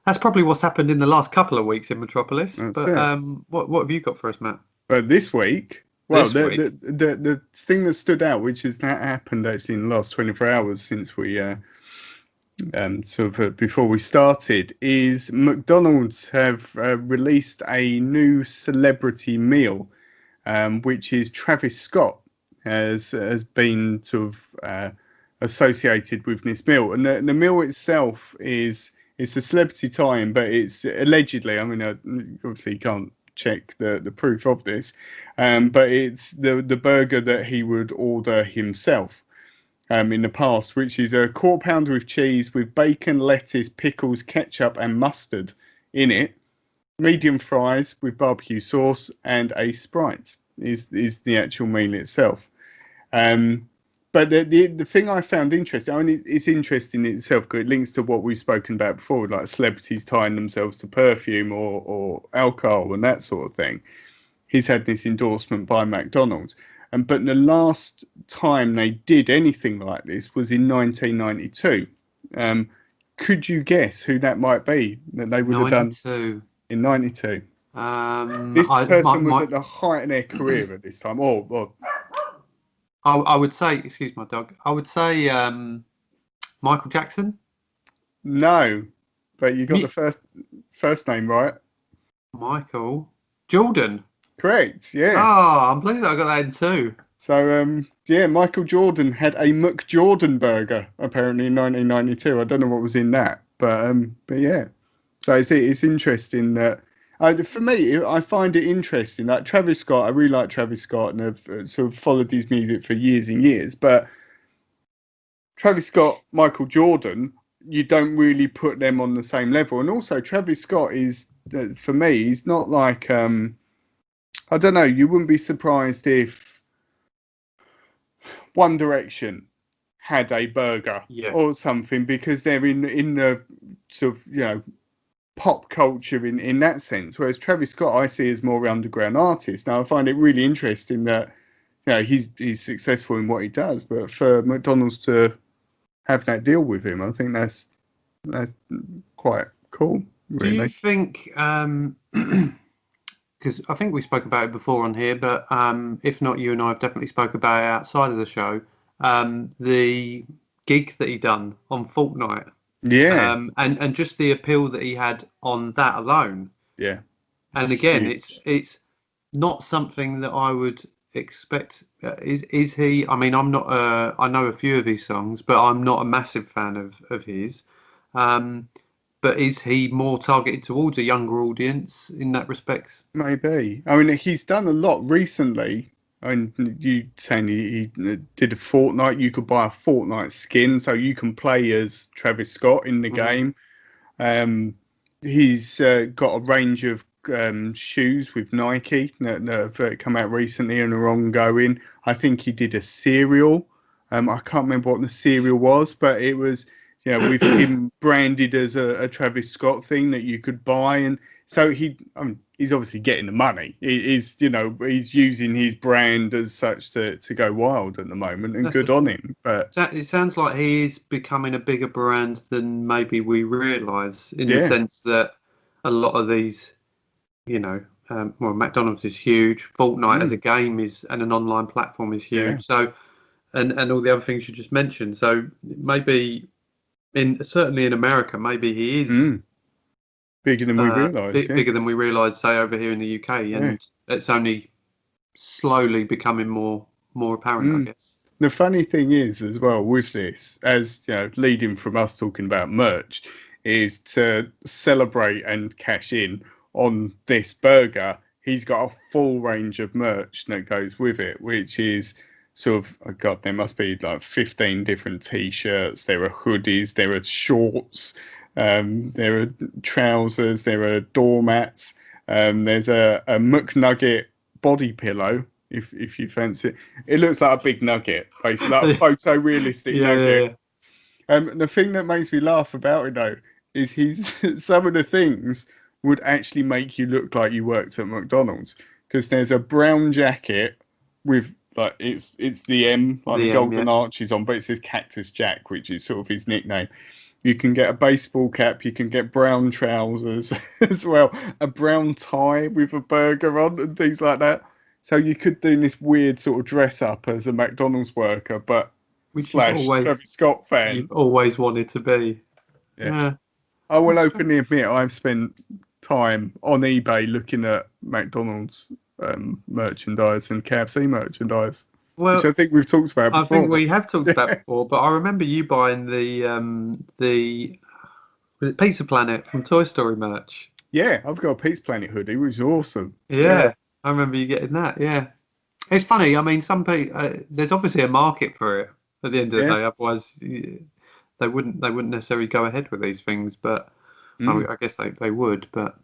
That's probably what's happened in the last couple of weeks in Metropolis. That's But it. what have you got for us, Matt? But this week, well, This the week? the thing that stood out, which has that happened actually in the last 24 hours since we before we started, is McDonald's have released a new celebrity meal, which is Travis Scott has been sort of associated with this meal, and the meal itself is it's a celebrity tie-in, but it's allegedly. I mean, obviously you can't check the proof of this, but it's the burger that he would order himself in the past, which is a quarter pounder with cheese with bacon, lettuce, pickles, ketchup, and mustard in it. Medium fries with barbecue sauce and a Sprite is the actual meal itself. Um, but the thing I found interesting, I mean, it's interesting in itself because it links to what we've spoken about before, like celebrities tying themselves to perfume or alcohol and that sort of thing. He's had this endorsement by McDonald's. But the last time they did anything like this was in 1992. Could you guess who that might be that they would have done 92. in 92? This I person was my at the height of their career at this time. Or I would say, excuse my dog. I would say Michael Jackson. no, but you got Me, the first name right. Michael Jordan. Correct. Yeah. Oh, I'm pleased that I got that in too. So yeah, Michael Jordan had a McJordan burger apparently in 1992. I don't know what was in that, but yeah. So it's interesting that for me, I find it interesting that Travis Scott. I really like Travis Scott and I've sort of followed his music for years and years. But Travis Scott, Michael Jordan, you don't really put them on the same level. And also, Travis Scott is for me, he's not like I don't know. You wouldn't be surprised if One Direction had a burger or something because they're in the sort of pop culture in that sense. Whereas Travis Scott, I see as more underground artist. Now I find it really interesting that he's successful in what he does, but for McDonald's to have that deal with him, I think that's quite cool. Really. Do you think? Because I think we spoke about it before on here, but if not, you and I have definitely spoke about it outside of the show. The gig that he done on Fortnite, and just the appeal that he had on that alone. Yeah, and again, it's not something that I would expect. Is he? I mean, I'm not. I know a few of his songs, but I'm not a massive fan of his. But is he more targeted towards a younger audience in that respect? Maybe. I mean, he's done a lot recently. I mean, you saying he did a Fortnite. You could buy a Fortnite skin, so you can play as Travis Scott in the game. He's got a range of shoes with Nike that have come out recently and are ongoing. I think he did a cereal. I can't remember what the cereal was, but it was with him branded as a Travis Scott thing that you could buy. And so he's obviously getting the money. He's using his brand as such to go wild at the moment, and that's good on him. But it sounds like he is becoming a bigger brand than maybe we realise, in the sense that a lot of these, well, McDonald's is huge. Fortnite as a game and an online platform is huge. Yeah. So, and all the other things you just mentioned. So maybe certainly in America, maybe he is bigger than we realise. Bigger than we realise, say over here in the UK, and it's only slowly becoming more apparent, I guess. The funny thing is, as well, with this, as leading from us talking about merch, is to celebrate and cash in on this burger. He's got a full range of merch that goes with it, which is sort of, oh God, there must be like 15 different T-shirts. There are hoodies, there are shorts, there are trousers, there are doormats. There's a McNugget body pillow. If you fancy it, it looks like a big nugget, basically like a photorealistic nugget. Yeah. The thing that makes me laugh about it though is some of the things would actually make you look like you worked at McDonald's, because there's a brown jacket with like it's the M, like the golden arches on, but it says Cactus Jack, which is sort of his nickname. You can get a baseball cap. You can get brown trousers as well. A brown tie with a burger on and things like that. So you could do this weird sort of dress up as a McDonald's worker, but Which slash Travis Scott fan. you've always wanted to be. Yeah. Yeah. I will openly admit I've spent time on eBay looking at McDonald's merchandise and KFC merchandise, which I Well, think we've talked about I before. think we have talked about Yeah. before, but I remember you buying the was it Pizza Planet from Toy Story merch? Yeah, I've got a Pizza Planet hoodie, which is awesome. Yeah, I remember you getting that. Yeah, it's funny. I mean, some people there's obviously a market for it at the end of the Yeah. day. Otherwise, they wouldn't necessarily go ahead with these things. But I Mm. guess they would. But